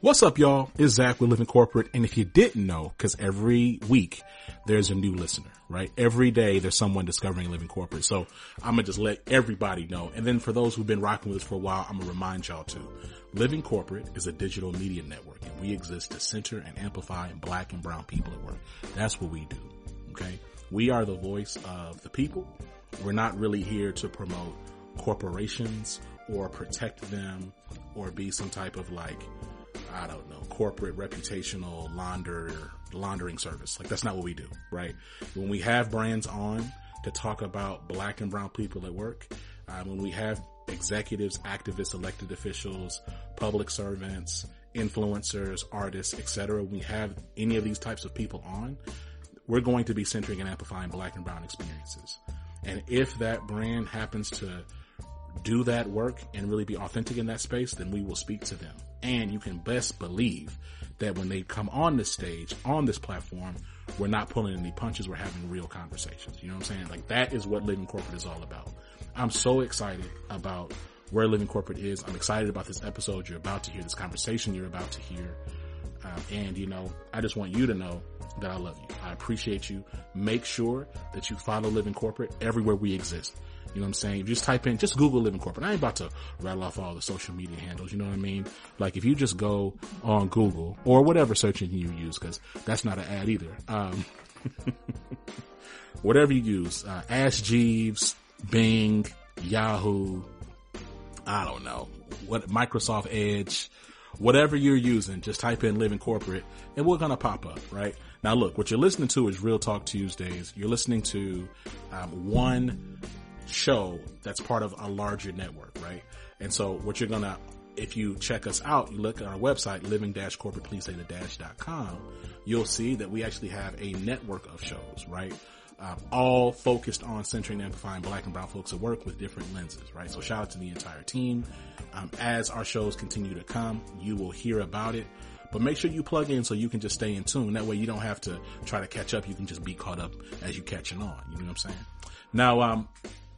What's up, y'all? It's Zach with Living Corporate. And if you didn't know, because every week there's a new listener, right? Every day there's someone discovering Living Corporate. So I'm going to just let everybody know. And then for those who've been rocking with us for a while, I'm going to remind y'all too. Living Corporate is a digital media network, and we exist to center and amplify Black and brown people at work. That's what we do. Okay. We are the voice of the people. We're not really here to promote corporations or protect them or be some type of corporate reputational laundering service. Like, that's not what we do, right? When we have brands on to talk about Black and brown people at work, when we have executives, activists, elected officials, public servants, influencers, artists, etc., we have any of these types of people on, we're going to be centering and amplifying Black and brown experiences. And if that brand happens to do that work and really be authentic in that space, then we will speak to them. And you can best believe that when they come on this stage, on this platform, we're not pulling any punches. We're having real conversations. You know what I'm saying? Like, that is what Living Corporate is all about. I'm so excited about where Living Corporate is. I'm excited about this episode you're about to hear, this conversation you're about to hear. And, you know, I just want you to know that I love you. I appreciate you. Make sure that you follow Living Corporate everywhere we exist. You know what I'm saying? If you just Google Living Corporate. I ain't about to rattle off all the social media handles. You know what I mean? Like, if you just go on Google or whatever search engine you use, cause that's not an ad either. Whatever you use, Ask Jeeves, Bing, Yahoo, I don't know, Microsoft Edge, whatever you're using, just type in Living Corporate and we're going to pop up, right? Now look, what you're listening to is Real Talk Tuesdays. You're listening to, one show that's part of a larger network, right? And so what you're gonna, if you check us out, you look at our website, living-corporate, please say the dash.com, you'll see that we actually have a network of shows, right? All focused on centering and amplifying Black and brown folks at work with different lenses, right? So shout out to the entire team. As our shows continue to come, you will hear about it, but make sure you plug in so you can just stay in tune. That way you don't have to try to catch up. You can just be caught up as you catching on. You know what I'm saying? Now,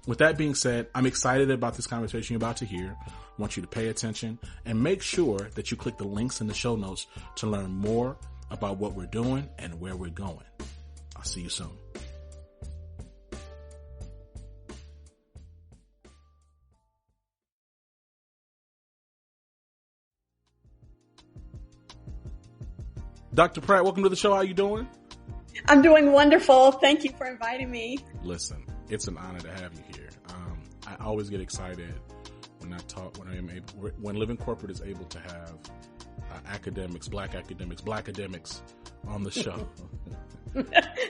with that being said, I'm excited about this conversation you're about to hear. I want you to pay attention and make sure that you click the links in the show notes to learn more about what we're doing and where we're going. I'll see you soon. Dr. Pratt, welcome to the show. How you doing? I'm doing wonderful. Thank you for inviting me. Listen, it's an honor to have you here. I always get excited when Living Corporate is able to have Black academics on the show.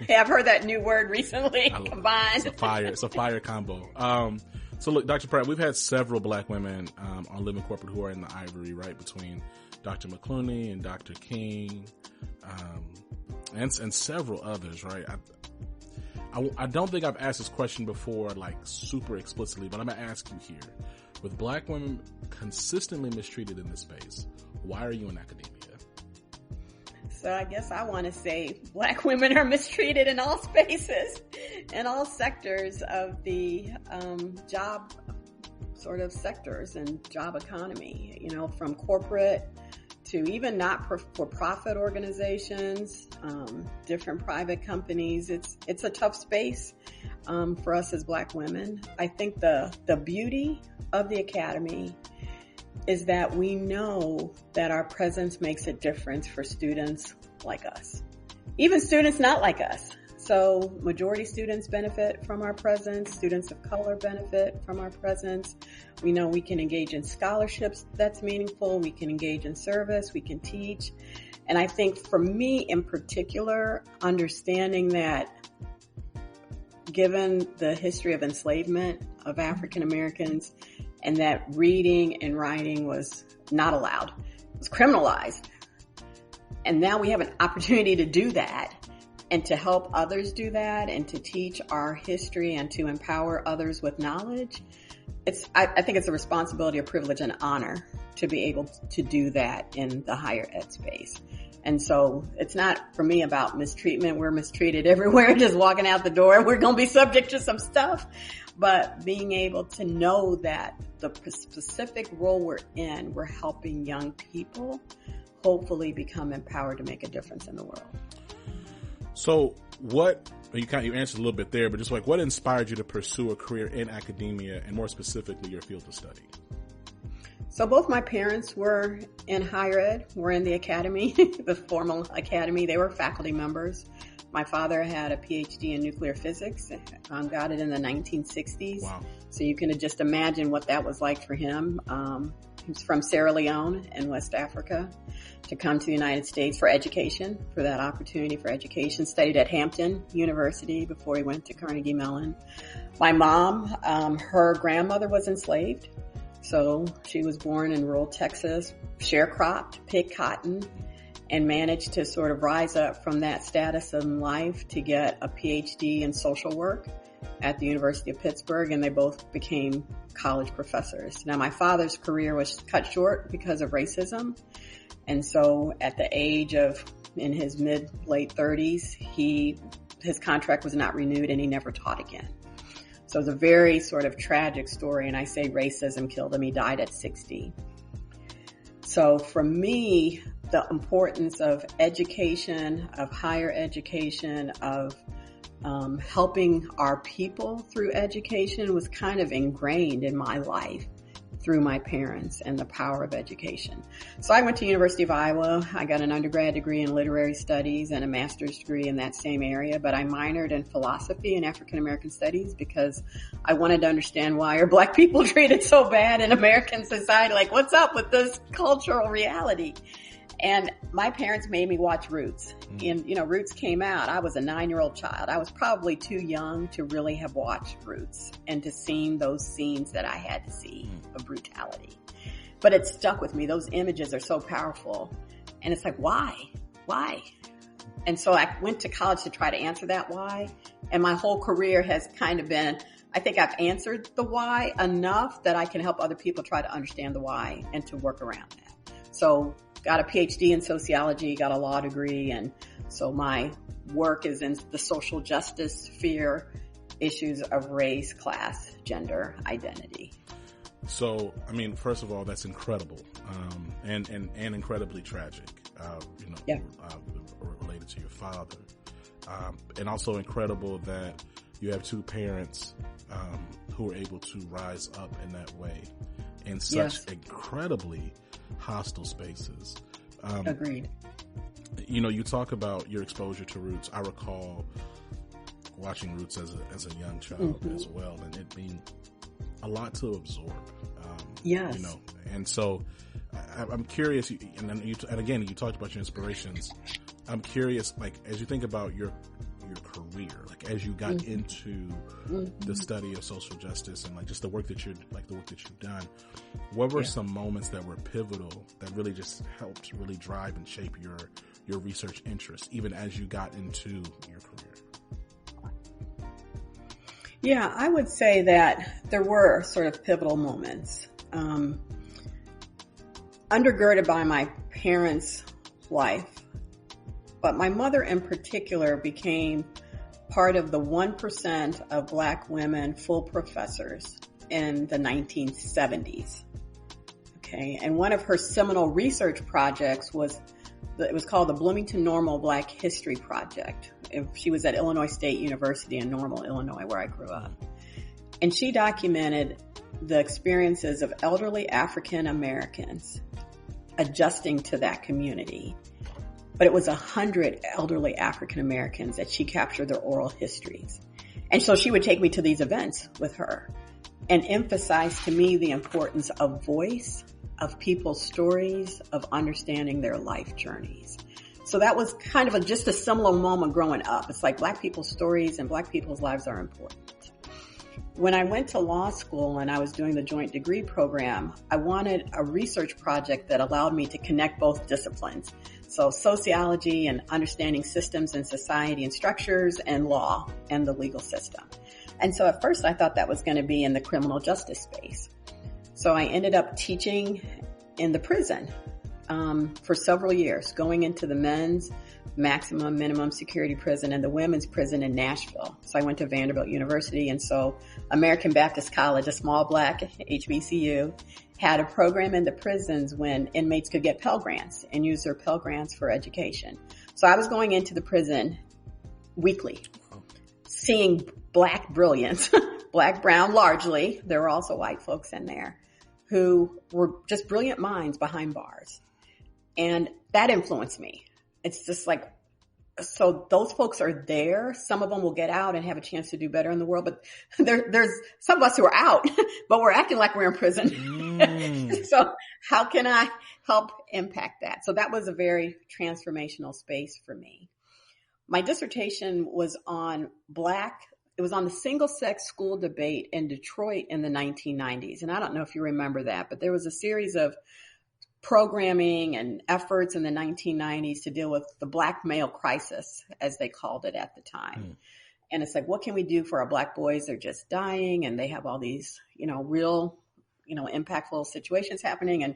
Yeah, I've heard that new word recently. Combined. It's a fire combo. So look, Dr. Pratt, we've had several Black women on Living Corporate who are in the ivory, right, between Dr. McClooney and Dr. King, and several others, right? I don't think I've asked this question before, like, super explicitly, but I'm going to ask you here. With Black women consistently mistreated in this space, why are you in academia? So I guess I want to say Black women are mistreated in all spaces, in all sectors of the job sort of sectors and job economy, you know, from corporate to even not for profit organizations, different private companies. It's a tough space for us as Black women. I think the beauty of the Academy is that we know that our presence makes a difference for students like us, even students not like us. So majority students benefit from our presence. Students of color benefit from our presence. We know we can engage in scholarships that's meaningful. We can engage in service. We can teach. And I think for me in particular, understanding that given the history of enslavement of African Americans and that reading and writing was not allowed, it was criminalized. And now we have an opportunity to do that and to help others do that and to teach our history and to empower others with knowledge. I think it's a responsibility, a privilege, and honor to be able to do that in the higher ed space. And so it's not for me about mistreatment. We're mistreated everywhere, just walking out the door. We're going to be subject to some stuff, but being able to know that the specific role we're in, we're helping young people hopefully become empowered to make a difference in the world. So you answered a little bit there, but just like what inspired you to pursue a career in academia and more specifically your field of study? So both my parents were in higher ed, were in the academy, the formal academy. They were faculty members. My father had a PhD in nuclear physics, got it in the 1960s. Wow. So you can just imagine what that was like for him. He was from Sierra Leone in West Africa to come to the United States for education, for that opportunity for education. Studied at Hampton University before he went to Carnegie Mellon. My mom, her grandmother was enslaved. So she was born in rural Texas, sharecropped, picked cotton, and managed to sort of rise up from that status in life to get a PhD in social work at the University of Pittsburgh, and they both became college professors. Now, my father's career was cut short because of racism, and so at the age of, in his late 30s, his contract was not renewed and he never taught again. So it's a very sort of tragic story, and I say racism killed him. He died at 60. So for me, the importance of education, of higher education, of helping our people through education was kind of ingrained in my life through my parents and the power of education. So I went to University of Iowa. I got an undergrad degree in literary studies and a master's degree in that same area, but I minored in philosophy and African American studies because I wanted to understand why are Black people treated so bad in American society? Like, what's up with this cultural reality? And my parents made me watch Roots. And, Roots came out. I was a 9-year-old child. I was probably too young to really have watched Roots and to seen those scenes that I had to see of brutality. But it stuck with me. Those images are so powerful. And it's like, why? Why? And so I went to college to try to answer that why. And my whole career has kind of been, I think I've answered the why enough that I can help other people try to understand the why and to work around that. So got a PhD in sociology, got a law degree, and so my work is in the social justice sphere, issues of race, class, gender, identity. So, I mean, first of all, that's incredible, and incredibly tragic, related to your father, and also incredible that you have two parents who were able to rise up in that way in such incredibly hostile spaces. Agreed. You talk about your exposure to Roots. I recall watching Roots as a young child as well, and it being a lot to absorb. Yes. And so I'm curious, and again, you talked about your inspirations. I'm curious, like, as you think about your career, like as you got into the study of social justice and like just the work that you've done, what were some moments that were pivotal that really just helped really drive and shape your research interest, even as you got into your career? Yeah, I would say that there were sort of pivotal moments, undergirded by my parents' life. But my mother in particular became part of the 1% of Black women full professors in the 1970s. Okay. And one of her seminal research projects was called the Bloomington Normal Black History Project. She was at Illinois State University in Normal, Illinois, where I grew up. And she documented the experiences of elderly African Americans adjusting to that community. But it was 100 elderly African Americans that she captured their oral histories. And so she would take me to these events with her and emphasize to me the importance of voice, of people's stories, of understanding their life journeys. So that was kind of just a similar moment growing up. It's like Black people's stories and Black people's lives are important. When I went to law school and I was doing the joint degree program, I wanted a research project that allowed me to connect both disciplines. So sociology and understanding systems and society and structures, and law and the legal system. And so at first I thought that was going to be in the criminal justice space. So I ended up teaching in the prison for several years, going into the men's maximum minimum security prison and the women's prison in Nashville. So I went to Vanderbilt University, and so American Baptist College, a small Black HBCU, had a program in the prisons when inmates could get Pell Grants and use their Pell Grants for education. So I was going into the prison weekly, seeing Black brilliance, Black, brown largely. There were also white folks in there who were just brilliant minds behind bars. And that influenced me. It's just like, so those folks are there. Some of them will get out and have a chance to do better in the world, but there's some of us who are out, but we're acting like we're in prison. So how can I help impact that? So that was a very transformational space for me. My dissertation was on it was on the single-sex school debate in Detroit in the 1990s. And I don't know if you remember that, but there was a series of programming and efforts in the 1990s to deal with the Black male crisis, as they called it at the time. And it's like, what can we do for our Black boys? They're just dying and they have all these, real, impactful situations happening. And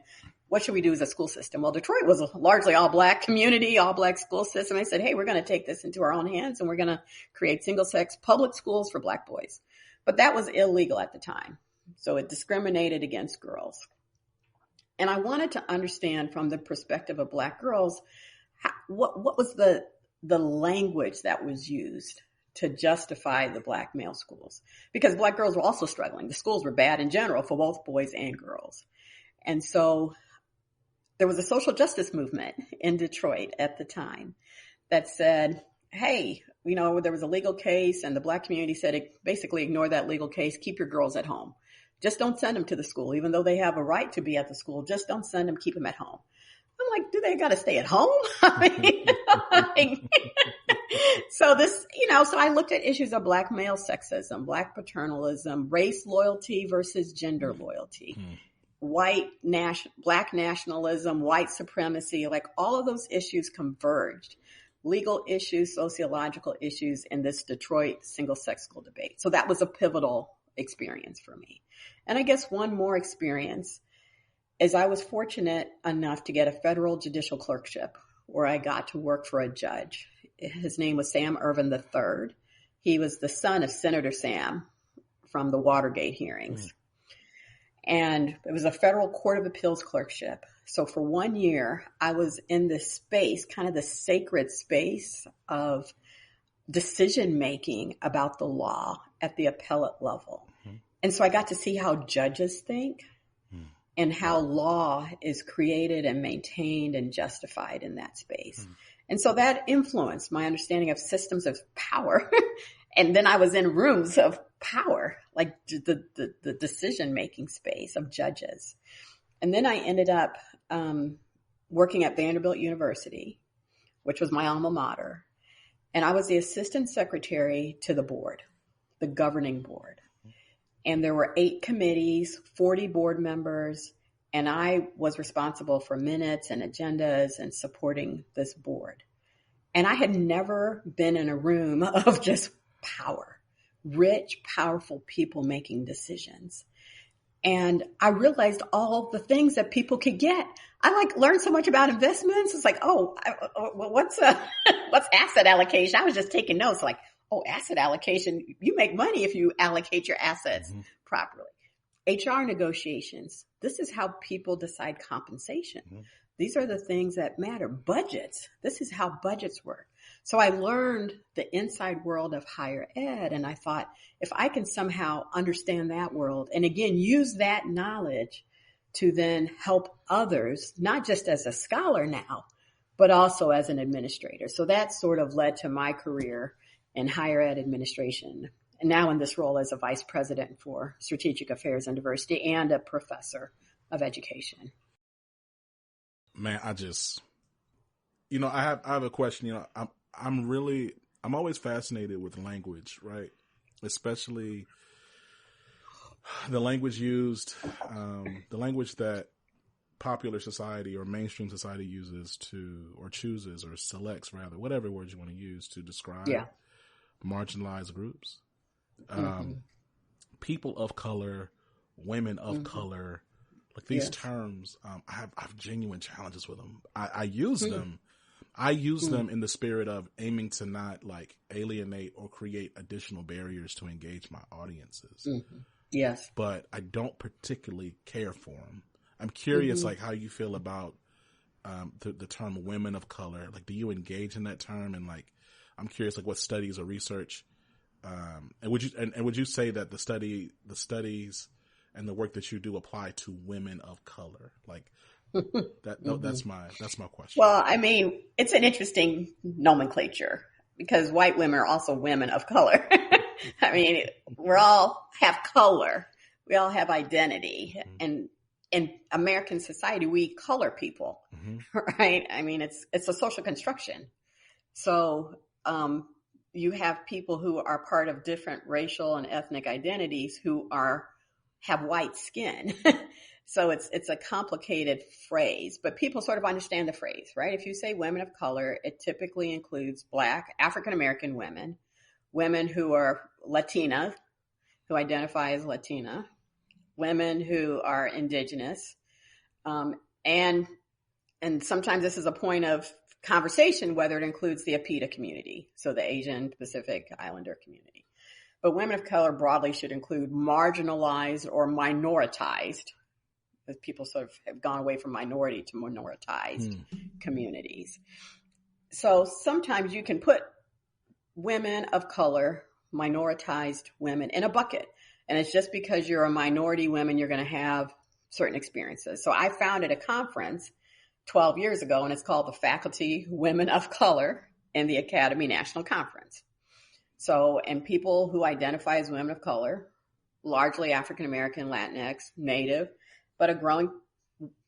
what should we do as a school system? Well, Detroit was a largely all Black community, all Black school system. I said, hey, we're going to take this into our own hands and we're going to create single-sex public schools for Black boys. But that was illegal at the time. So it discriminated against girls. And I wanted to understand from the perspective of Black girls, what was the language that was used to justify the Black male schools? Because Black girls were also struggling. The schools were bad in general for both boys and girls. And so there was a social justice movement in Detroit at the time that said, hey, there was a legal case and the Black community said, basically ignore that legal case, keep your girls at home. Just don't send them to the school, even though they have a right to be at the school. Just don't send them, keep them at home. I'm like, do they got to stay at home? So so I looked at issues of Black male sexism, Black paternalism, race loyalty versus gender loyalty, Black nationalism, white supremacy, like all of those issues converged. Legal issues, sociological issues in this Detroit single-sex school debate. So that was a pivotal experience for me. And I guess one more experience is I was fortunate enough to get a federal judicial clerkship where I got to work for a judge. His name was Sam Ervin III. He was the son of Senator Sam from the Watergate hearings. And it was a federal court of appeals clerkship. So for 1 year, I was in this space, kind of the sacred space of decision-making about the law at the appellate level. And so I got to see how judges think and how law is created and maintained and justified in that space. And so that influenced my understanding of systems of power. And then I was in rooms of power, like the decision-making space of judges. And then I ended up working at Vanderbilt University, which was my alma mater. And I was the assistant secretary to the board, the governing board. And there were 8 committees, 40 board members, and I was responsible for minutes and agendas and supporting this board. And I had never been in a room of just power, rich, powerful people making decisions. And I realized all the things that people could get. I learned so much about investments. It's like, what's asset allocation? I was just taking notes asset allocation. You make money if you allocate your assets properly. HR negotiations. This is how people decide compensation. These are the things that matter. Budgets. This is how budgets work. So I learned the inside world of higher ed, and I thought, if I can somehow understand that world, and again, use that knowledge to then help others, not just as a scholar now, but also as an administrator. So that sort of led to my career in higher ed administration, and now in this role as a vice president for strategic affairs and diversity and a professor of education. Man, I have a question. I'm always fascinated with language, right? Especially the language used, the language that popular society or mainstream society uses or chooses or selects, rather, whatever words you want to use to describe marginalized groups, people of color, women of color, like these terms. I have genuine challenges with them. I use them. I use them in the spirit of aiming to not alienate or create additional barriers to engage my audiences. Yes. But I don't particularly care for them. I'm curious, like, how you feel about the term women of color. Like, do you engage in that term? And like, I'm curious, like, what studies or research, and would you say that the studies and the work that you do apply to women of color? Like that's my question. Well, I mean, it's an interesting nomenclature because white women are also women of color. I mean, we all have color. We all have identity. And in American society, we color people, right? I mean, it's a social construction. So, you have people who are part of different racial and ethnic identities who have white skin. So it's a complicated phrase, but people sort of understand the phrase, right? If you say women of color, it typically includes Black, African-American women, women who are Latina, who identify as Latina, women who are indigenous, and sometimes this is a point of conversation whether it includes the APITA community, so the Asian Pacific Islander community. But women of color broadly should include marginalized or minoritized, because people sort of have gone away from minority to minoritized communities. So sometimes you can put women of color, minoritized women in a bucket. And it's just because you're a minority woman, you're going to have certain experiences. So I founded a conference 12 years ago, and it's called the Faculty Women of Color in the Academy National Conference. So, and people who identify as women of color, largely African-American, Latinx, Native, but a growing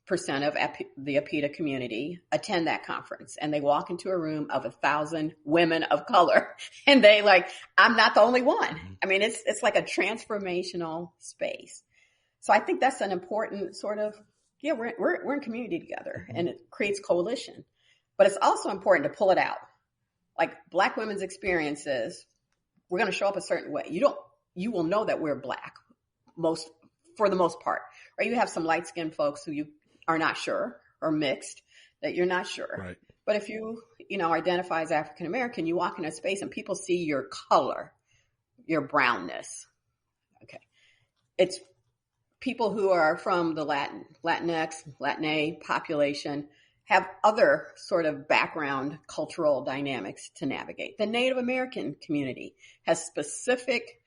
percent of the APITA community attend that conference, and they walk into a room of 1,000 women of color, and they like, I'm not the only one. I mean, it's like a transformational space. So I think that's an important sort of, yeah, we're in community together, and it creates coalition. But it's also important to pull it out. Like Black women's experiences, we're going to show up a certain way. You will know that we're Black for the most part, right? You have some light skinned folks who you are not sure, or mixed, that you're not sure. Right. But if you identify as African American, you walk in a space and people see your color, your brownness. Okay. It's people who are from the Latinx, Latina population have other sort of background cultural dynamics to navigate. The Native American community has specific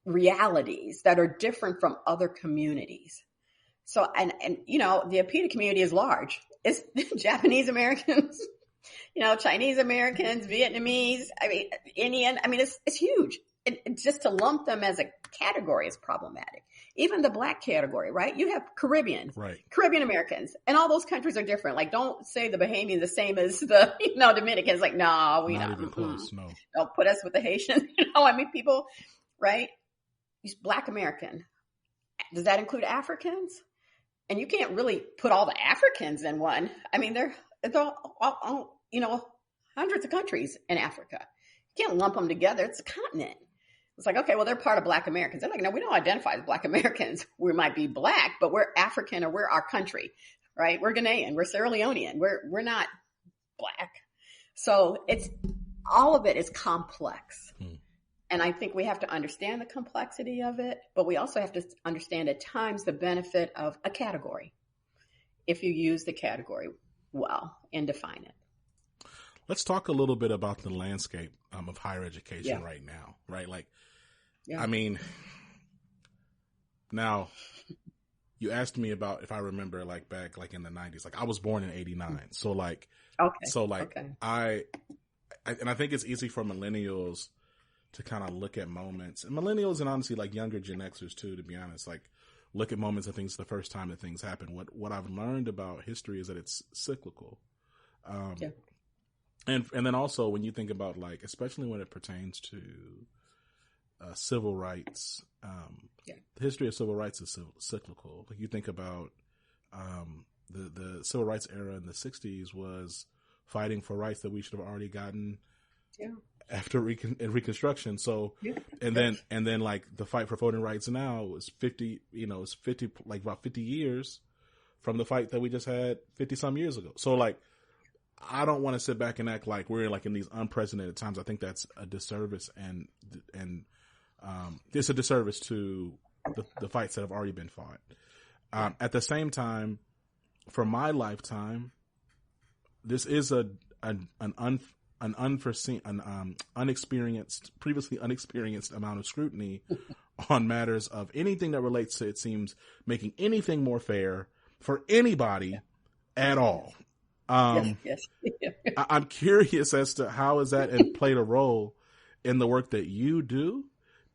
realities that are different from other communities. So, and the APITA community is large. It's Japanese Americans, Chinese Americans, Vietnamese, Indian. It's huge. And just to lump them as a category is problematic. Even the Black category, right? You have Caribbean, right? Caribbean Americans, and all those countries are different. Like, don't say the Bahamians the same as the Dominicans. Like, no, we not even close. No, don't put us with the Haitians. People, right? Black American. Does that include Africans? And you can't really put all the Africans in one. I mean, it's all hundreds of countries in Africa. You can't lump them together. It's a continent. It's like, okay, well, they're part of Black Americans. They're like, no, we don't identify as Black Americans. We might be Black, but we're African, or we're our country, right? We're Ghanaian. We're Sierra Leonean. We're not Black. So all of it is complex. And I think we have to understand the complexity of it, but we also have to understand at times the benefit of a category, if you use the category well and define it. Let's talk a little bit about the landscape of higher education right now, right? Like, now you asked me about, if I remember, like back like in the 90s, like I was born in 89. So like, I think it's easy for millennials to kind of look at moments, and millennials and honestly like younger Gen Xers too, to be honest, like look at moments of things the first time that things happen. What I've learned about history is that it's cyclical. And then also when you think about like, especially when it pertains to civil rights, the history of civil rights is cyclical. Like you think about the civil rights era in the 60s was fighting for rights that we should have already gotten after Reconstruction. So, and then like the fight for voting rights now is 50 years from the fight that we just had 50 some years ago. So like, I don't want to sit back and act like we're like in these unprecedented times. I think that's a disservice, and it's a disservice to the fights that have already been fought. At the same time, for my lifetime, this is previously unexperienced amount of scrutiny on matters of anything that relates to, it seems, making anything more fair for anybody at all. Yes. I'm curious as to how has that played a role in the work that you do,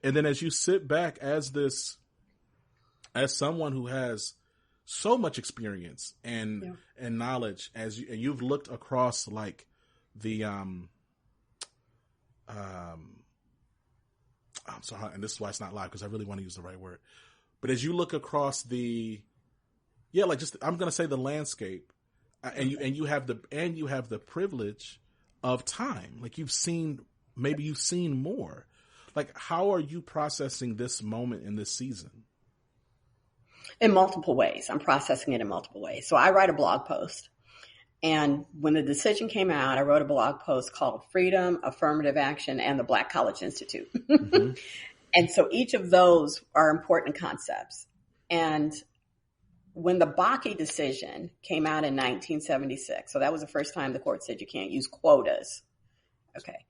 and then as you sit back as someone who has so much experience and knowledge, and you've looked across like the I'm sorry, and this is why it's not live because I really want to use the right word, but as you look across I'm going to say the landscape. And you have the privilege of time. Like maybe you've seen more. Like, how are you processing this moment in this season? In multiple ways. I'm processing it in multiple ways. So I write a blog post. And when the decision came out, I wrote a blog post called Freedom, Affirmative Action, and the Black College Institute. Mm-hmm. And so each of those are important concepts. And when the Bakke decision came out in 1976, so that was the first time the court said you can't use quotas. Okay.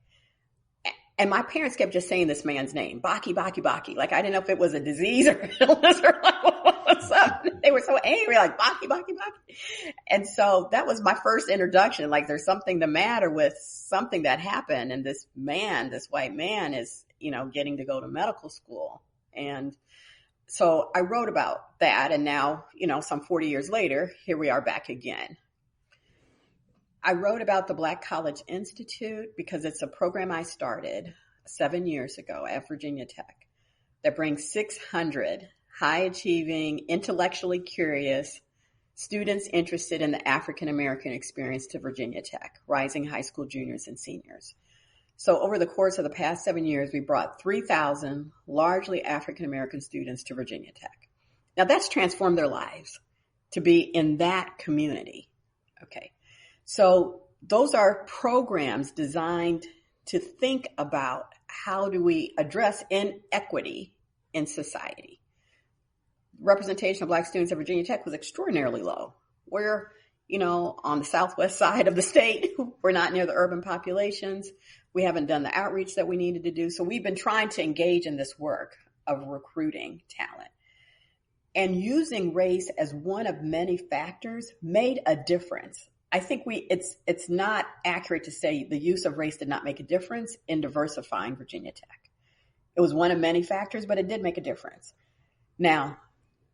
And my parents kept just saying this man's name, Bakke, Bakke, Bakke. Like, I didn't know if it was a disease or illness or like, what's up? They were so angry, like, Bakke, Bakke, Bakke. And so that was my first introduction. Like, there's something the matter with something that happened. And this white man is, getting to go to medical school. And so I wrote about that, and now, some 40 years later, here we are back again. I wrote about the Black College Institute because it's a program I started 7 years ago at Virginia Tech that brings 600 high-achieving, intellectually curious students interested in the African-American experience to Virginia Tech, rising high school juniors and seniors. So over the course of the past 7 years, we brought 3,000 largely African-American students to Virginia Tech. Now that's transformed their lives to be in that community. Okay. So those are programs designed to think about how do we address inequity in society. Representation of Black students at Virginia Tech was extraordinarily low. We're, on the southwest side of the state. We're not near the urban populations. We haven't done the outreach that we needed to do. So we've been trying to engage in this work of recruiting talent. And using race as one of many factors made a difference. I think it's not accurate to say the use of race did not make a difference in diversifying Virginia Tech. It was one of many factors, but it did make a difference. Now,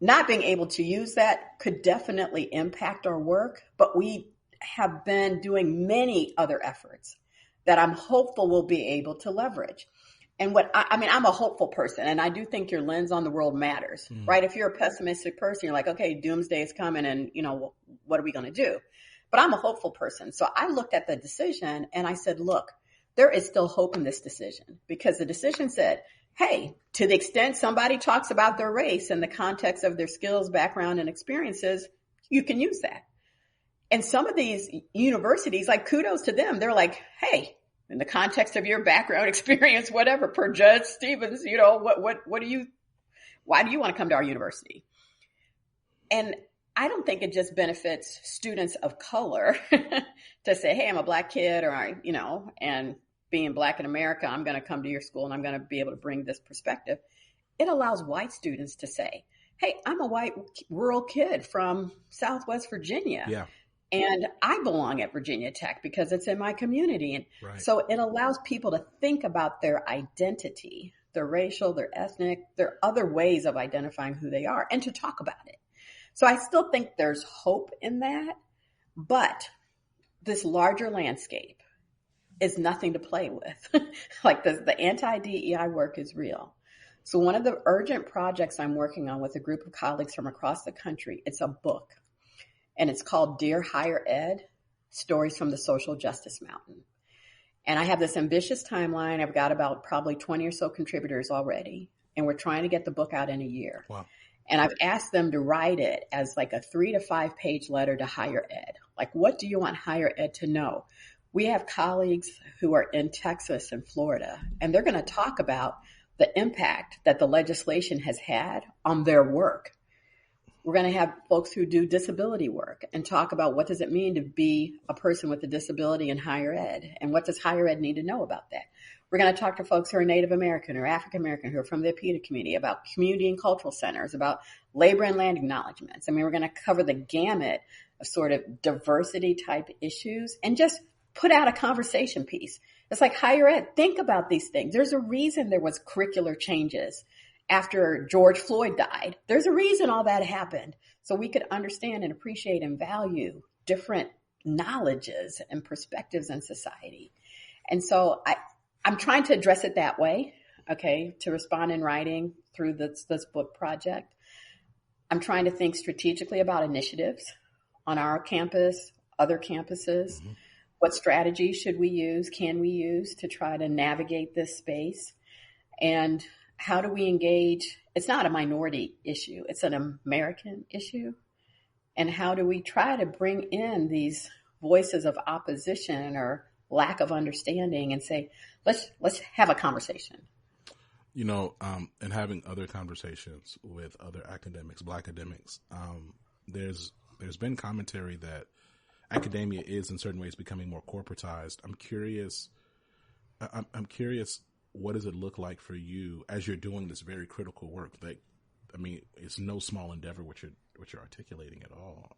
not being able to use that could definitely impact our work, but we have been doing many other efforts that I'm hopeful we'll be able to leverage. And I'm a hopeful person, and I do think your lens on the world matters, right? If you're a pessimistic person, you're like, okay, doomsday is coming and, what are we going to do? But I'm a hopeful person. So I looked at the decision and I said, look, there is still hope in this decision, because the decision said, hey, to the extent somebody talks about their race in the context of their skills, background, and experiences, you can use that. And some of these universities, like, kudos to them. They're like, hey, in the context of your background, experience, whatever, per Judge Stevens, why do you want to come to our university? And I don't think it just benefits students of color to say, hey, I'm a Black kid, or, and being Black in America, I'm going to come to your school and I'm going to be able to bring this perspective. It allows white students to say, hey, I'm a white rural kid from Southwest Virginia. Yeah. And I belong at Virginia Tech because it's in my community. And right. So it allows people to think about their identity, their racial, their ethnic, their other ways of identifying who they are, and to talk about it. So I still think there's hope in that, but this larger landscape is nothing to play with. Like the anti-DEI work is real. So one of the urgent projects I'm working on with a group of colleagues from across the country, it's a book. And it's called Dear Higher Ed, Stories from the Social Justice Mountain. And I have this ambitious timeline. I've got about probably 20 or so contributors already. And we're trying to get the book out in a year. Wow. And I've asked them to write it as like a 3 to 5 page letter to higher ed. Like, what do you want higher ed to know? We have colleagues who are in Texas and Florida, and they're going to talk about the impact that the legislation has had on their work. We're going to have folks who do disability work and talk about what does it mean to be a person with a disability in higher ed, and what does higher ed need to know about that. We're going to talk to folks who are Native American or African American who are from the APITA community about community and cultural centers, about labor and land acknowledgments. I mean, we're going to cover the gamut of sort of diversity type issues and just put out a conversation piece. It's like higher ed. Think about these things. There's a reason there was curricular changes after George Floyd died. There's a reason all that happened. So we could understand and appreciate and value different knowledges and perspectives in society. And so I'm trying to address it that way, okay, to respond in writing through this book project. I'm trying to think strategically about initiatives on our campus, other campuses. Mm-hmm. What strategies should we use, can we use to try to navigate this space? And how do we engage? It's not a minority issue. It's an American issue. And how do we try to bring in these voices of opposition or lack of understanding and say, let's have a conversation. You know, and having other conversations with other academics, Black academics, there's been commentary that academia is in certain ways becoming more corporatized. I'm curious, what does it look like for you as you're doing this very critical work? That, I mean, it's no small endeavor what you're articulating at all.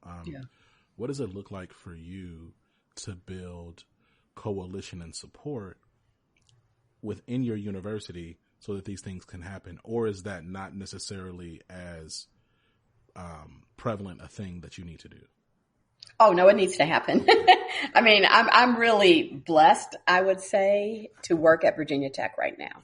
What does it look like for you to build coalition and support within your university so that these things can happen? Or is that not necessarily as prevalent a thing that you need to do? Oh, no, it needs to happen. I mean, I'm really blessed, I would say, to work at Virginia Tech right now.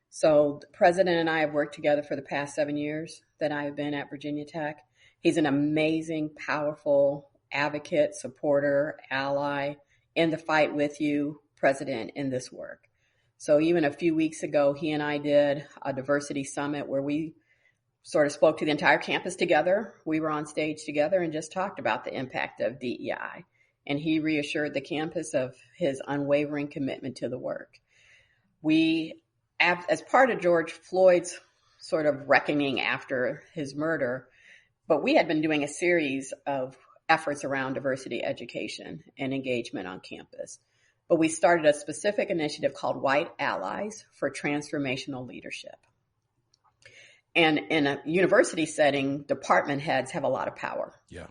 So the president and I have worked together for the past 7 years that I have been at Virginia Tech. He's an amazing, powerful advocate, supporter, ally in the fight with you, president, in this work. So even a few weeks ago, he and I did a diversity summit where we sort of spoke to the entire campus together. We were on stage together and just talked about the impact of DEI. And he reassured the campus of his unwavering commitment to the work. We, as part of George Floyd's sort of reckoning after his murder, but we had been doing a series of efforts around diversity education and engagement on campus. But we started a specific initiative called White Allies for Transformational Leadership. And in a university setting, department heads have a lot of power. Yeah.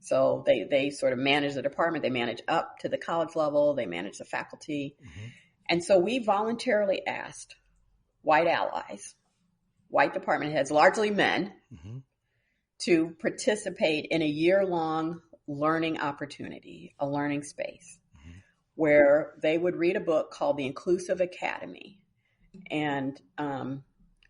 So they sort of manage the department. They manage up to the college level. They manage the faculty. Mm-hmm. And so we voluntarily asked white allies, white department heads, largely men, mm-hmm. to participate in a year-long learning opportunity, a learning space, mm-hmm. where they would read a book called The Inclusive Academy. And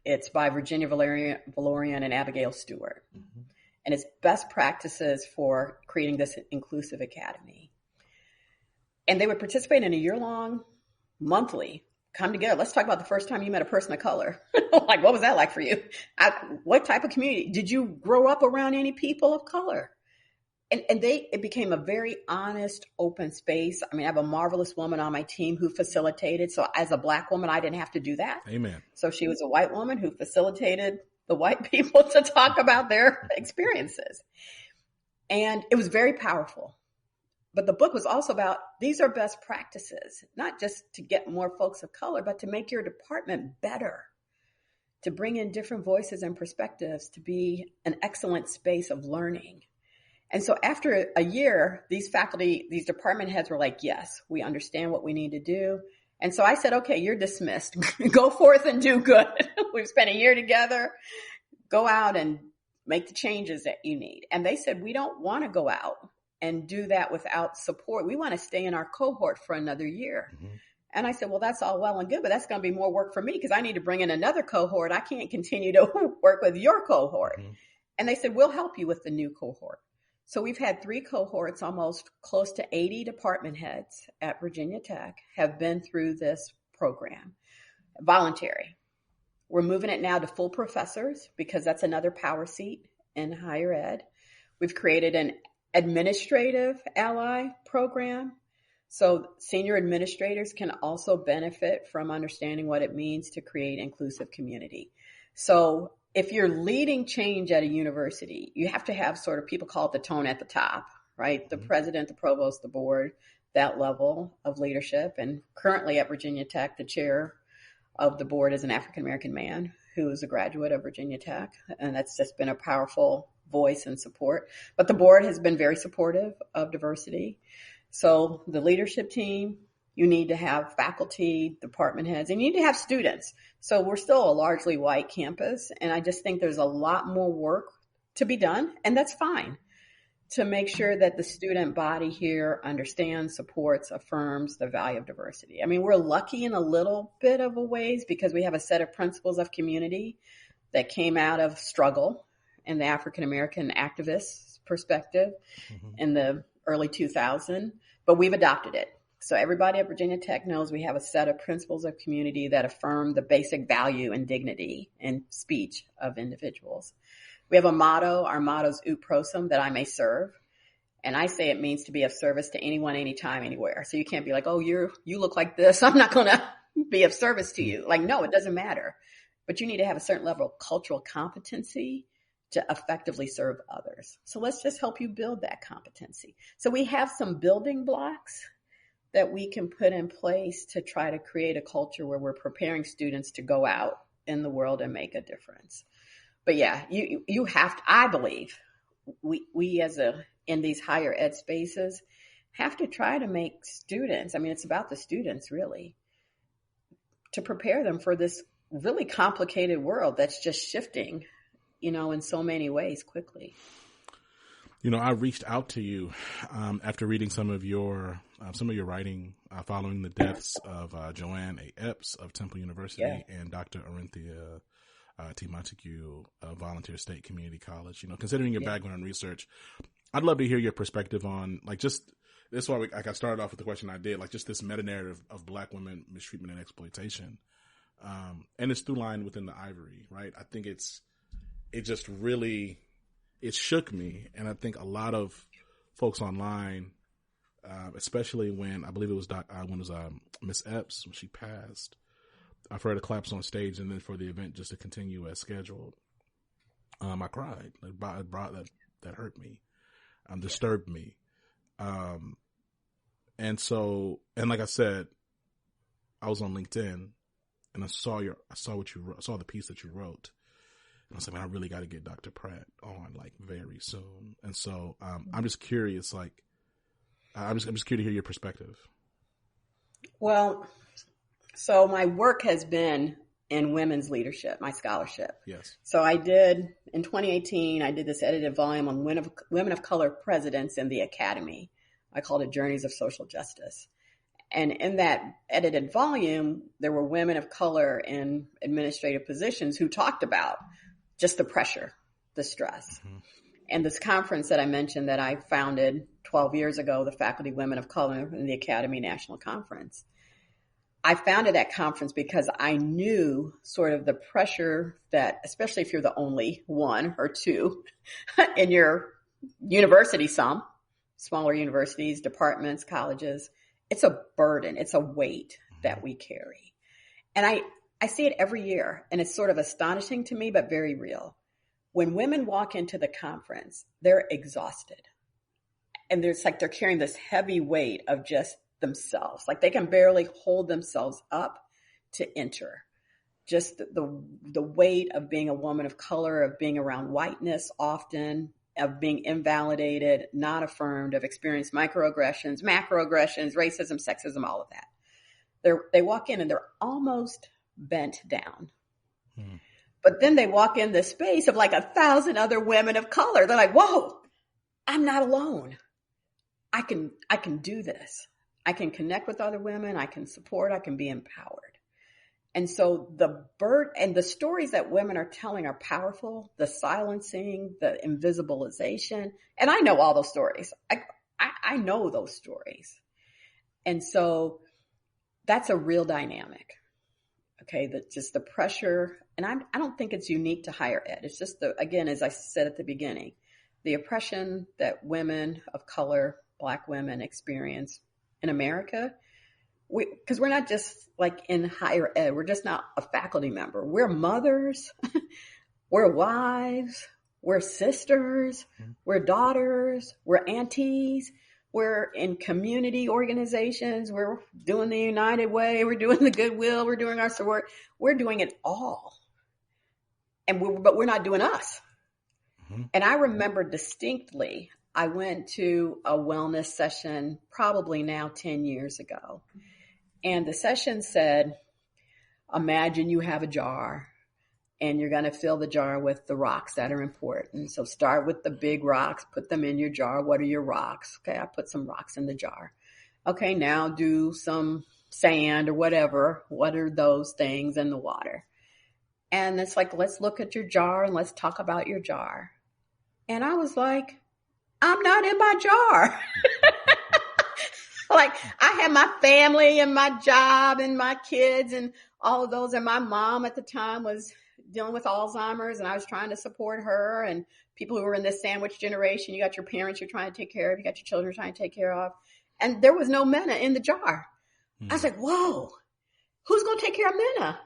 it's by Virginia Valorian and Abigail Stewart. Mm-hmm. And it's best practices for creating this inclusive academy. And they would participate in a year-long, monthly, come together. Let's talk about the first time you met a person of color. Like, what was that like for you? What type of community? Did you grow up around any people of color? And it became a very honest, open space. I mean, I have a marvelous woman on my team who facilitated. So as a Black woman, I didn't have to do that. Amen. So she was a white woman who facilitated the white people to talk about their experiences. And it was very powerful. But the book was also about, these are best practices, not just to get more folks of color, but to make your department better, to bring in different voices and perspectives, to be an excellent space of learning. And so after a year, these department heads were like, yes, we understand what we need to do. And so I said, okay, you're dismissed. Go forth and do good. We've spent a year together. Go out and make the changes that you need. And they said, we don't want to go out and do that without support. We want to stay in our cohort for another year. Mm-hmm. And I said, well, that's all well and good, but that's going to be more work for me because I need to bring in another cohort. I can't continue to work with your cohort. Mm-hmm. And they said, we'll help you with the new cohort. So we've had 3 cohorts, almost close to 80 department heads at Virginia Tech have been through this program. Voluntary. We're moving it now to full professors because that's another power seat in higher ed. We've created an administrative ally program. So senior administrators can also benefit from understanding what it means to create inclusive community. So if you're leading change at a university, you have to have sort of, people call it the tone at the top, right? The president, the provost, the board, that level of leadership. And currently at Virginia Tech, the chair of the board is an African-American man who is a graduate of Virginia Tech. And that's just been a powerful voice and support. But the board has been very supportive of diversity. So the leadership team, you need to have faculty, department heads, and you need to have students. So we're still a largely white campus, and I just think there's a lot more work to be done, and that's fine, to make sure that the student body here understands, supports, affirms the value of diversity. I mean, we're lucky in a little bit of a ways because we have a set of principles of community that came out of struggle and the African-American activists' perspective in the early 2000s, but we've adopted it. So everybody at Virginia Tech knows we have a set of principles of community that affirm the basic value and dignity and speech of individuals. We have a motto. Our motto is ut prosim, that I may serve. And I say it means to be of service to anyone, anytime, anywhere. So you can't be like, oh, you look like this, I'm not going to be of service to you. Like, no, it doesn't matter. But you need to have a certain level of cultural competency to effectively serve others. So let's just help you build that competency. So we have some building blocks that we can put in place to try to create a culture where we're preparing students to go out in the world and make a difference. But yeah, you have to, I believe, we as in these higher ed spaces have to try to make students, I mean, it's about the students really, to prepare them for this really complicated world that's just shifting, in so many ways quickly. I reached out to you after reading some of your writing following the deaths of Joanne A. Epps of Temple University and Dr. Orinthia T. Montague of Volunteer State Community College. Considering your background in research, I'd love to hear your perspective on this is why I started off with the question I did, just this meta narrative of Black women mistreatment and exploitation, and it's through line within the Ivory, right? I think it shook me. And I think a lot of folks online, especially when I believe it was Miss Epps, when she passed, for her to collapse on stage and then for the event just to continue as scheduled, I cried. That hurt me, disturbed me. And like I said, I was on LinkedIn and I saw what you wrote, I saw the piece that you wrote. And I was like, man, I really got to get Dr. Pratt on very soon. And so, I'm just curious, I'm just curious to hear your perspective. Well, so my work has been in women's leadership, my scholarship. Yes. So in 2018, I did this edited volume on women of color presidents in the academy. I called it Journeys of Social Justice. And in that edited volume, there were women of color in administrative positions who talked about just the pressure, the stress. Mm-hmm. And this conference that I mentioned that I founded 12 years ago, the Faculty Women of Color in the Academy National Conference, I founded that conference because I knew sort of the pressure that, especially if you're the only one or two in your university, some smaller universities, departments, colleges, it's a burden. It's a weight that we carry. And I see it every year, and it's sort of astonishing to me, but very real. When women walk into the conference, they're exhausted. And it's like they're carrying this heavy weight of just themselves. Like they can barely hold themselves up to enter. Just the weight of being a woman of color, of being around whiteness often, of being invalidated, not affirmed, of experienced microaggressions, macroaggressions, racism, sexism, all of that. They walk in and they're almost bent down. But then they walk in this space of 1,000 other women of color. They're like, whoa, I'm not alone. I can do this. I can connect with other women. I can support. I can be empowered. And so the stories that women are telling are powerful, the silencing, the invisibilization. And I know all those stories. I know those stories. And so that's a real dynamic. Okay. Just the pressure. And I don't think it's unique to higher ed. It's just again, as I said at the beginning, the oppression that women of color, Black women experience in America, because we're not just in higher ed. We're just not a faculty member. We're mothers. We're wives, we're sisters, we're daughters, we're aunties, we're in community organizations, we're doing the United Way, we're doing the Goodwill, we're doing our sorority, we're doing it all. But we're not doing us. Mm-hmm. And I remember distinctly, I went to a wellness session probably now 10 years ago. And the session said, imagine you have a jar and you're going to fill the jar with the rocks that are important. So start with the big rocks, put them in your jar. What are your rocks? Okay, I put some rocks in the jar. Okay, now do some sand or whatever. What are those things in the water? And it's like, let's look at your jar and let's talk about your jar. And I was like, I'm not in my jar. Like, I had my family and my job and my kids and all of those. And my mom at the time was dealing with Alzheimer's, and I was trying to support her, and people who were in this sandwich generation. You got your parents you're trying to take care of. You got your children you're trying to take care of. And there was no Menah in the jar. I was like, whoa, who's going to take care of Menah?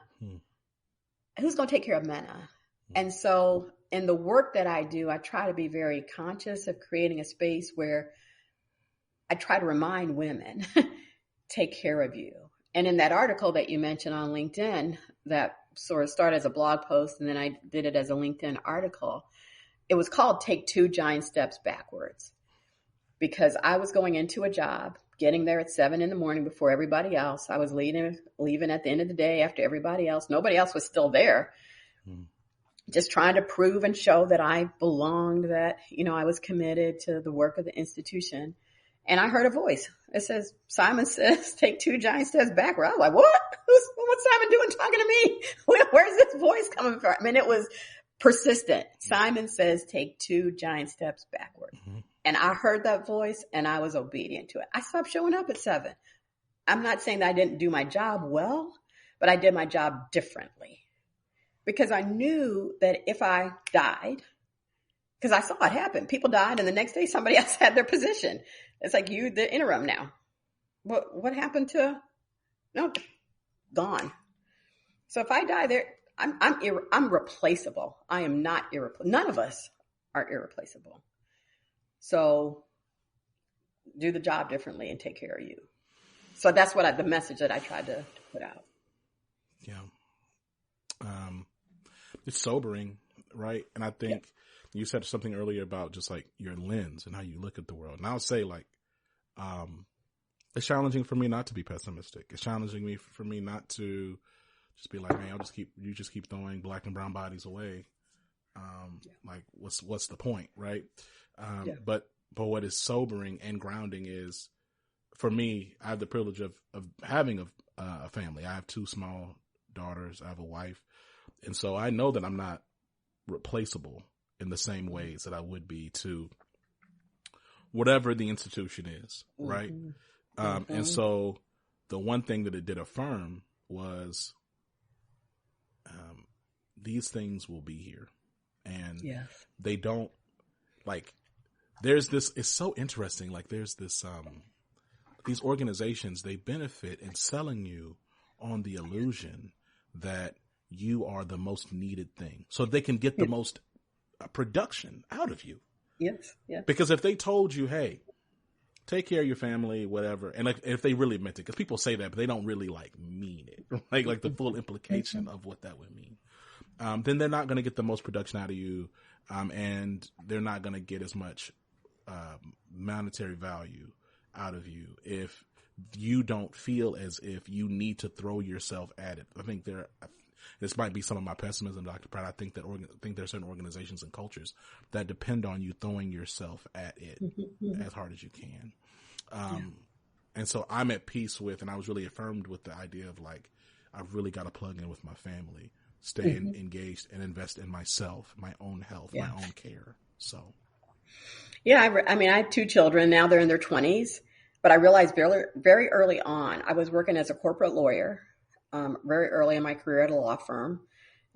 Who's going to take care of Menah? And so in the work that I do, I try to be very conscious of creating a space where I try to remind women, take care of you. And in that article that you mentioned on LinkedIn, that sort of started as a blog post, and then I did it as a LinkedIn article, it was called Take 2 Giant Steps Backwards. Because I was going into a job, getting there at 7 a.m. before everybody else. I was leaving at the end of the day after everybody else. Nobody else was still there. Just trying to prove and show that I belonged, that, I was committed to the work of the institution. And I heard a voice. It says, Simon says, take 2 giant steps backward. I was like, what? What's Simon doing talking to me? Where's this voice coming from? I mean, it was persistent. Simon says, take 2 giant steps backward. Mm-hmm. And I heard that voice and I was obedient to it. I stopped showing up at 7. I'm not saying that I didn't do my job well, but I did my job differently. Because I knew that if I died, because I saw it happen, people died and the next day somebody else had their position. It's like, you, the interim now. What happened to, no, gone. So if I die there, I'm replaceable. I am not irreplaceable. None of us are irreplaceable. So do the job differently and take care of you. So that's what the message that I tried to put out. Yeah. It's sobering, right? And I think you said something earlier about just like your lens and how you look at the world. And I'll say it's challenging for me not to be pessimistic. It's challenging for me not to just be like, man, you just keep throwing black and brown bodies away. Like what's the point, right? But what is sobering and grounding is, for me, I have the privilege of having a family. I have 2 small daughters. I have a wife. And so I know that I'm not replaceable in the same ways that I would be to whatever the institution is, right? And so the one thing that it did affirm was these things will be here. And they don't, like, there's this, it's so interesting, like there's this, these organizations, they benefit in selling you on the illusion that you are the most needed thing, so they can get the most production out of you. Yes. Yeah. Because if they told you, hey, take care of your family, whatever, and like, if they really meant it, because people say that, but they don't really mean it, like the full implication of what that would mean, then they're not going to get the most production out of you, and they're not going to get as much monetary value out of you if you don't feel as if you need to throw yourself at it. I think this might be some of my pessimism, Dr. Pratt. I think there are certain organizations and cultures that depend on you throwing yourself at it as hard as you can. And so I'm at peace with, and I was really affirmed with the idea of like, I've really got to plug in with my family, stay engaged, and invest in myself, my own health, my own care. So. Yeah. I mean, I have 2 children now. They're in their 20s, but I realized very, very early on, I was working as a corporate lawyer, very early in my career at a law firm,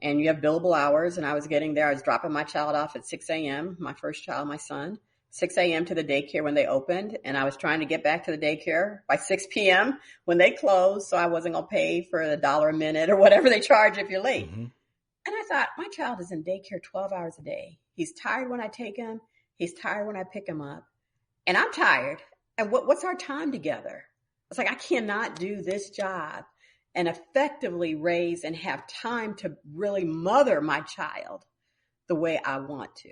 and you have billable hours. And I was getting there. I was dropping my child off at 6 a.m., my first child, my son, 6 a.m. to the daycare when they opened. And I was trying to get back to the daycare by 6 p.m. when they closed. So I wasn't going to pay for $1 a minute or whatever they charge if you're late. And I thought, my child is in daycare 12 hours a day. He's tired when I take him. He's tired when I pick him up. And I'm tired. And what's our time together? It's like, I cannot do this job and effectively raise and have time to really mother my child the way I want to.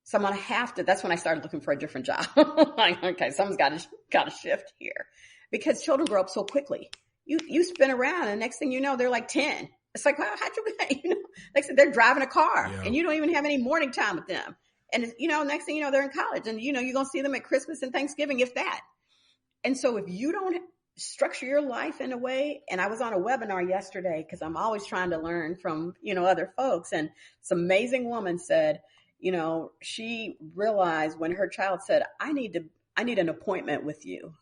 So I'm going to have to, that's when I started looking for a different job. Like, okay, someone's got to shift here, because children grow up so quickly. You spin around and next thing you know, they're like 10. It's like, wow, how'd like I said, they're driving a car and you don't even have any morning time with them. And, next thing you know, they're in college and, you're going to see them at Christmas and Thanksgiving, if that. And so if you don't structure your life in a way, and I was on a webinar yesterday because I'm always trying to learn from, other folks. And this amazing woman said, she realized when her child said, I need an appointment with you.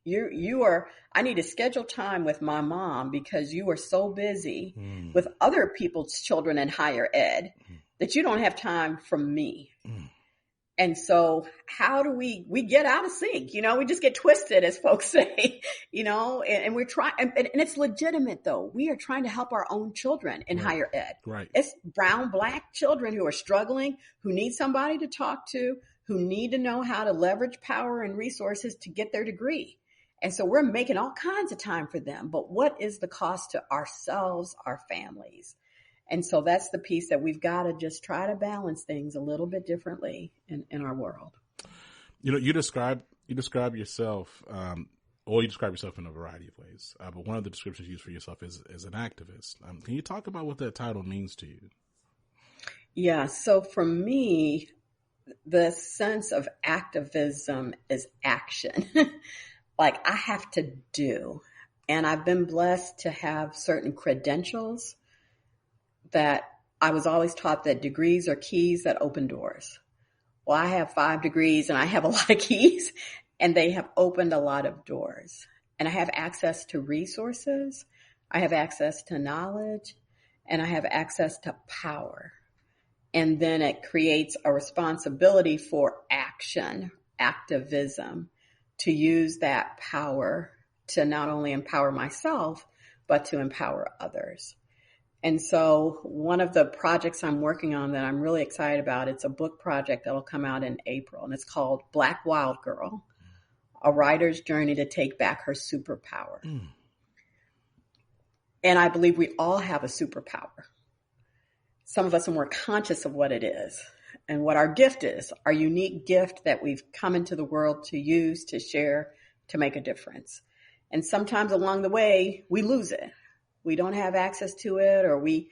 I need to schedule time with my mom because you are so busy with other people's children in higher ed that you don't have time for me. And so how do we get out of sync? We just get twisted, as folks say, and we're trying, and it's legitimate though. We are trying to help our own children in higher ed. Right. It's brown, black children who are struggling, who need somebody to talk to, who need to know how to leverage power and resources to get their degree. And so we're making all kinds of time for them. But what is the cost to ourselves, our families? And so that's the piece that we've got to just try to balance things a little bit differently in our world. You describe yourself, you describe yourself in a variety of ways. But one of the descriptions you use for yourself is an activist. Can you talk about what that title means to you? Yeah. So for me, the sense of activism is action. Like I have to do. And I've been blessed to have certain credentials that I was always taught that degrees are keys that open doors. Well, I have 5 degrees and I have a lot of keys, and they have opened a lot of doors. And I have access to resources. I have access to knowledge, and I have access to power. And then it creates a responsibility for action, activism, to use that power to not only empower myself, but to empower others. And so one of the projects I'm working on that I'm really excited about, it's a book project that will come out in April, and it's called Black Wild Girl, A Writer's Journey to Take Back Her Superpower. And I believe we all have a superpower. Some of us are more conscious of what it is and what our gift is, our unique gift that we've come into the world to use, to share, to make a difference. And sometimes along the way, we lose it. We don't have access to it, or we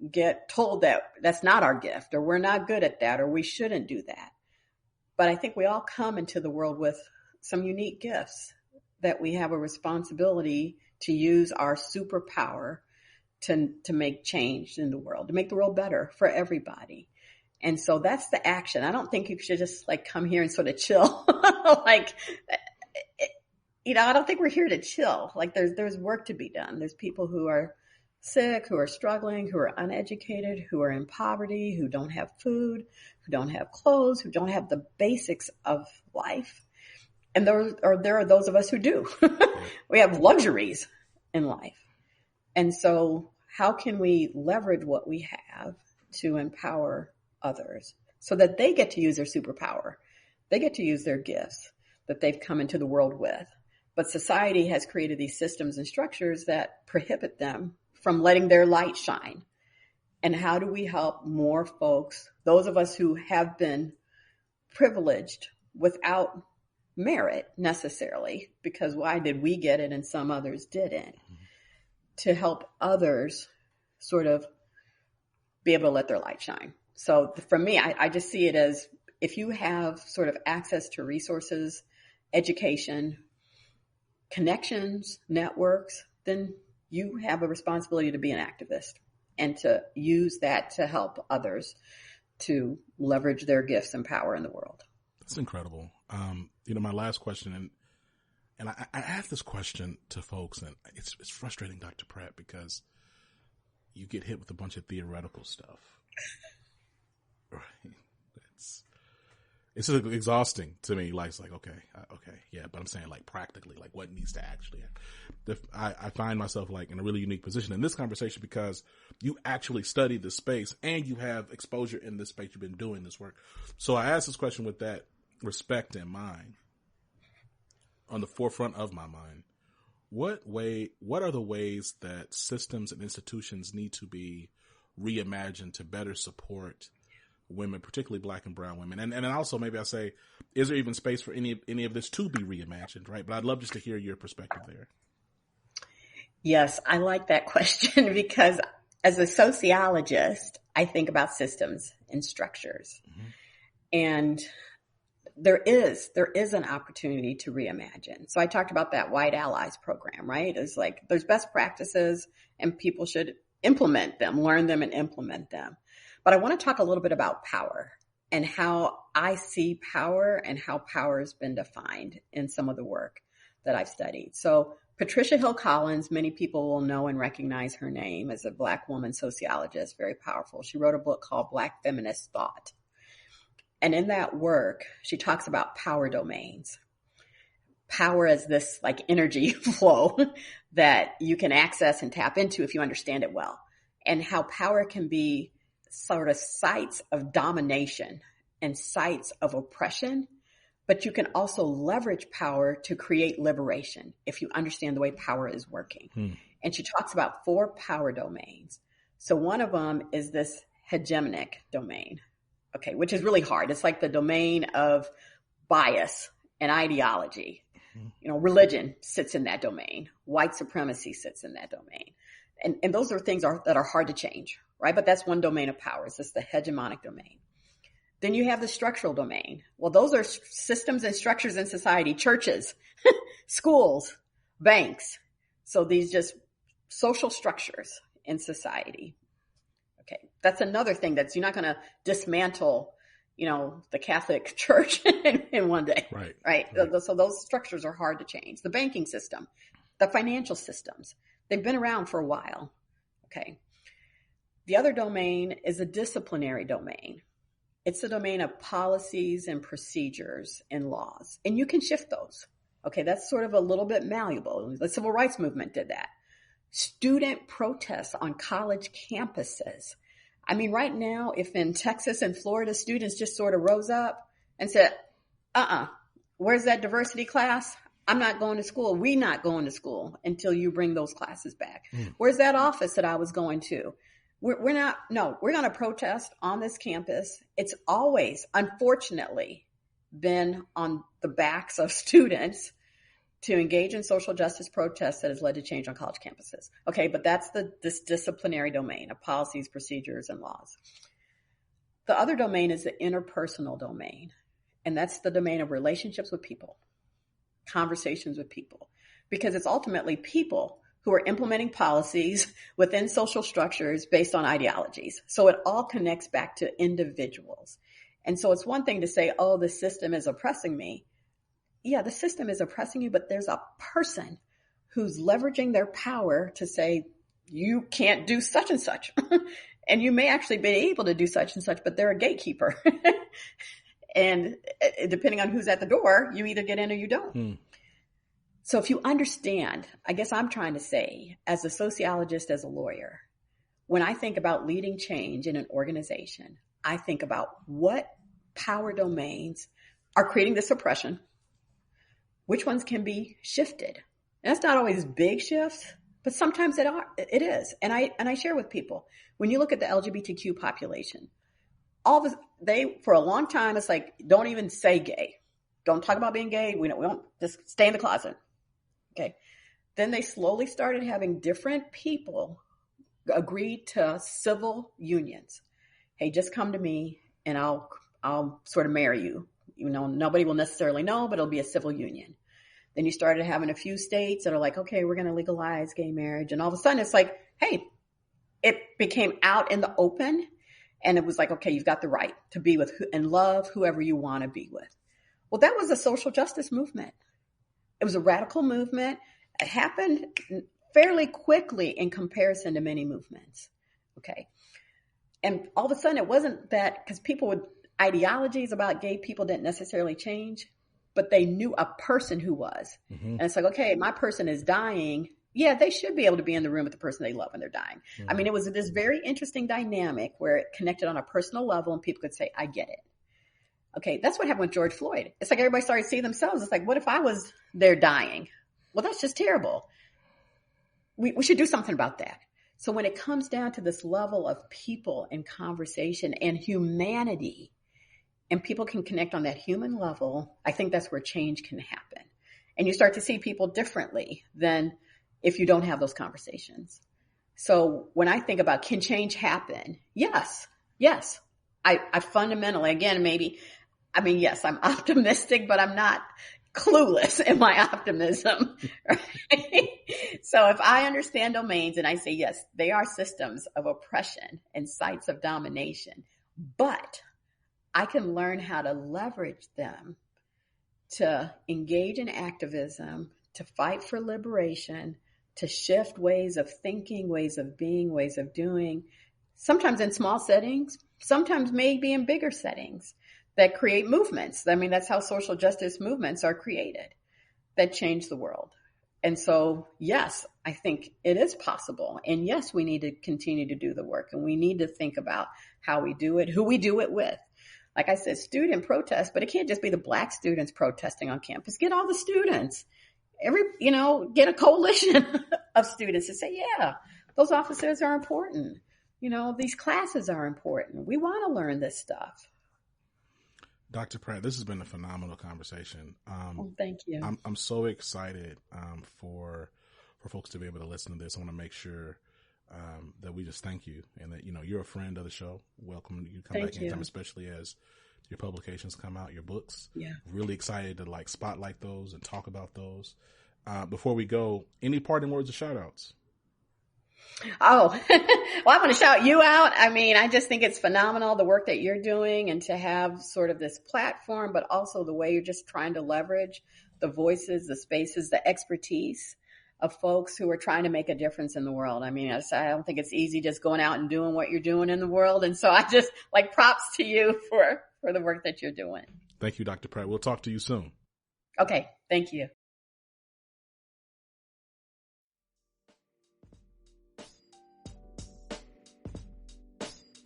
get told that that's not our gift, or we're not good at that, or we shouldn't do that. But I think we all come into the world with some unique gifts that we have a responsibility to use our superpower to make change in the world, to make the world better for everybody. And so that's the action. I don't think you should just come here and sort of chill. I don't think we're here to chill. There's work to be done. There's people who are sick, who are struggling, who are uneducated, who are in poverty, who don't have food, who don't have clothes, who don't have the basics of life. And there are those of us who do. We have luxuries in life. And so how can we leverage what we have to empower others so that they get to use their superpower? They get to use their gifts that they've come into the world with. But society has created these systems and structures that prohibit them from letting their light shine. And how do we help more folks, those of us who have been privileged without merit necessarily, because why did we get it and some others didn't, to help others sort of be able to let their light shine? So for me, I just see it as if you have sort of access to resources, education, connections, networks, then you have a responsibility to be an activist and to use that to help others to leverage their gifts and power in the world. That's incredible. My last question, and I ask this question to folks, and it's frustrating, Dr. Pratt, because you get hit with a bunch of theoretical stuff. Right? It's just exhausting to me. Like, it's like, okay, yeah. But I'm saying, like, practically, like, what needs to actually happen. I find myself, like, in a really unique position in this conversation because you actually study the space and you have exposure in this space. You've been doing this work. So I asked this question with that respect in mind, on the forefront of my mind. What are the ways that systems and institutions need to be reimagined to better support women, particularly Black and brown women? And also maybe I say, is there even space for any of this to be reimagined, right? But I'd love just to hear your perspective there. Yes, I like that question because as a sociologist, I think about systems and structures. Mm-hmm. And there is an opportunity to reimagine. So I talked about that White Allies program, right? It's like there's best practices and people should implement them, learn them and implement them. But I want to talk a little bit about power and how I see power and how power has been defined in some of the work that I've studied. So Patricia Hill Collins, many people will know and recognize her name as a Black woman sociologist, very powerful. She wrote a book called Black Feminist Thought. And in that work, she talks about power domains. Power as this like energy flow that you can access and tap into if you understand it well. And how power can be sort of sites of domination and sites of oppression, but you can also leverage power to create liberation if you understand the way power is working. And she talks about 4 power domains. So one of them is this hegemonic domain. Okay, which is really hard. It's like the domain of bias and ideology. You know, religion sits in that domain. White supremacy sits in that domain. And those are things that are hard to change, right? But that's one domain of power. It's just the hegemonic domain. Then you have the structural domain. Well, those are systems and structures in society, churches, schools, banks. So these just social structures in society. Okay, that's another thing that's you're not going to dismantle, the Catholic Church in one day, right? So those structures are hard to change. The banking system, the financial systems, they've been around for a while. Okay, the other domain is a disciplinary domain. It's the domain of policies and procedures and laws, and you can shift those. Okay, that's sort of a little bit malleable. The civil rights movement did that. Student protests on college campuses. I mean, right now, if in Texas and Florida, students just sort of rose up and said, where's that diversity class? I'm not going to school. We're not going to school until you bring those classes back. Where's that office that I was going to? We're going to protest on this campus. It's always, unfortunately, been on the backs of students to engage in social justice protests that has led to change on college campuses. Okay, but that's this disciplinary domain of policies, procedures, and laws. The other domain is the interpersonal domain, and that's the domain of relationships with people, conversations with people, because it's ultimately people who are implementing policies within social structures based on ideologies. So it all connects back to individuals. And so it's one thing to say, oh, the system is oppressing me. Yeah, the system is oppressing you, but there's a person who's leveraging their power to say, you can't do such and such. And you may actually be able to do such and such, but they're a gatekeeper. And depending on who's at the door, you either get in or you don't. So if you understand, I guess I'm trying to say, as a sociologist, as a lawyer, when I think about leading change in an organization, I think about what power domains are creating this oppression, which ones can be shifted. And that's not always big shifts, but sometimes it is. And I share with people, when you look at the LGBTQ population, for a long time, it's like, don't even say gay. Don't talk about being gay. We don't just stay in the closet. Okay. Then they slowly started having different people agree to civil unions. Hey, just come to me and I'll sort of marry you. Nobody will necessarily know, but it'll be a civil union. Then you started having a few states that are like, okay, we're going to legalize gay marriage. And all of a sudden it's like, hey, it became out in the open. And it was like, okay, you've got the right to be with and love whoever you want to be with. Well, that was a social justice movement. It was a radical movement. It happened fairly quickly in comparison to many movements. Okay. And all of a sudden it wasn't that because people would ideologies about gay people didn't necessarily change, but they knew a person who was. Mm-hmm. And it's like, okay, my person is dying. Yeah, they should be able to be in the room with the person they love when they're dying. Mm-hmm. I mean, it was this very interesting dynamic where it connected on a personal level and people could say, I get it. Okay, that's what happened with George Floyd. It's like everybody started seeing themselves. It's like, what if I was there dying? Well, that's just terrible. We should do something about that. So when it comes down to this level of people and conversation and humanity, and people can connect on that human level, I think that's where change can happen. And you start to see people differently than if you don't have those conversations. So when I think about, can change happen? Yes. I fundamentally, again, yes, I'm optimistic, but I'm not clueless in my optimism. Right? So if I understand domains and I say, yes, they are systems of oppression and sites of domination, but I can learn how to leverage them to engage in activism, to fight for liberation, to shift ways of thinking, ways of being, ways of doing, sometimes in small settings, sometimes maybe in bigger settings that create movements. I mean, that's how social justice movements are created, that change the world. And so, yes, I think it is possible. And yes, we need to continue to do the work, and we need to think about how we do it, who we do it with. Like I said, student protest, but it can't just be the Black students protesting on campus. Get all the students, get a coalition of students to say, yeah, those officers are important. These classes are important. We want to learn this stuff. Dr. Pratt, this has been a phenomenal conversation. Thank you. I'm so excited for folks to be able to listen to this. I want to make sure that we just thank you, and that you're a friend of the show. Welcome. You come back anytime, especially as your publications come out, your books. Yeah, really excited to spotlight those and talk about those. Before we go, any parting words or shout outs? Oh, well, I want to shout you out. I mean, I just think it's phenomenal, the work that you're doing, and to have sort of this platform, but also the way you're just trying to leverage the voices, the spaces, the expertise of folks who are trying to make a difference in the world. I mean, I don't think it's easy just going out and doing what you're doing in the world. And so I just props to you for the work that you're doing. Thank you, Dr. Pratt. We'll talk to you soon. Okay. Thank you.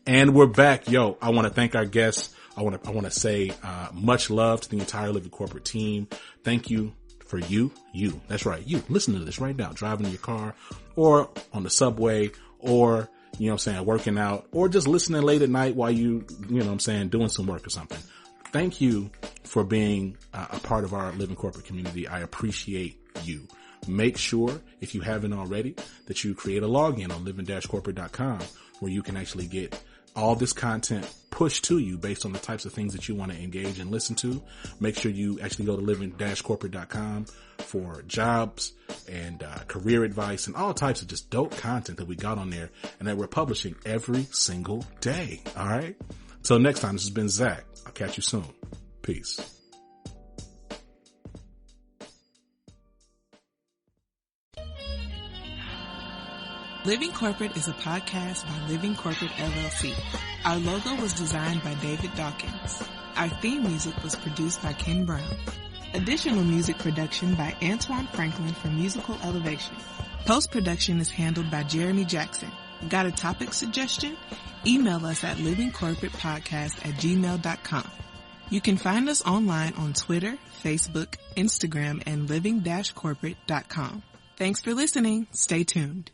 And we're back. Yo, I want to thank our guests. I want to say much love to the entire Living Corporate team. Thank you for you. That's right. You listen to this right now, driving in your car or on the subway, or, working out, or just listening late at night while doing some work or something. Thank you for being a part of our Living Corporate community. I appreciate you. Make sure, if you haven't already, that you create a login on living-corporate.com where you can actually get all this content pushed to you based on the types of things that you want to engage and listen to. Make sure you actually go to living-corporate.com for jobs and career advice and all types of just dope content that we got on there and that we're publishing every single day. All right. Till next time, this has been Zach. I'll catch you soon. Peace. Living Corporate is a podcast by Living Corporate LLC. Our logo was designed by David Dawkins. Our theme music was produced by Ken Brown. Additional music production by Antoine Franklin for Musical Elevation. Post-production is handled by Jeremy Jackson. Got a topic suggestion? Email us at livingcorporatepodcast@gmail.com. You can find us online on Twitter, Facebook, Instagram, and living-corporate.com. Thanks for listening. Stay tuned.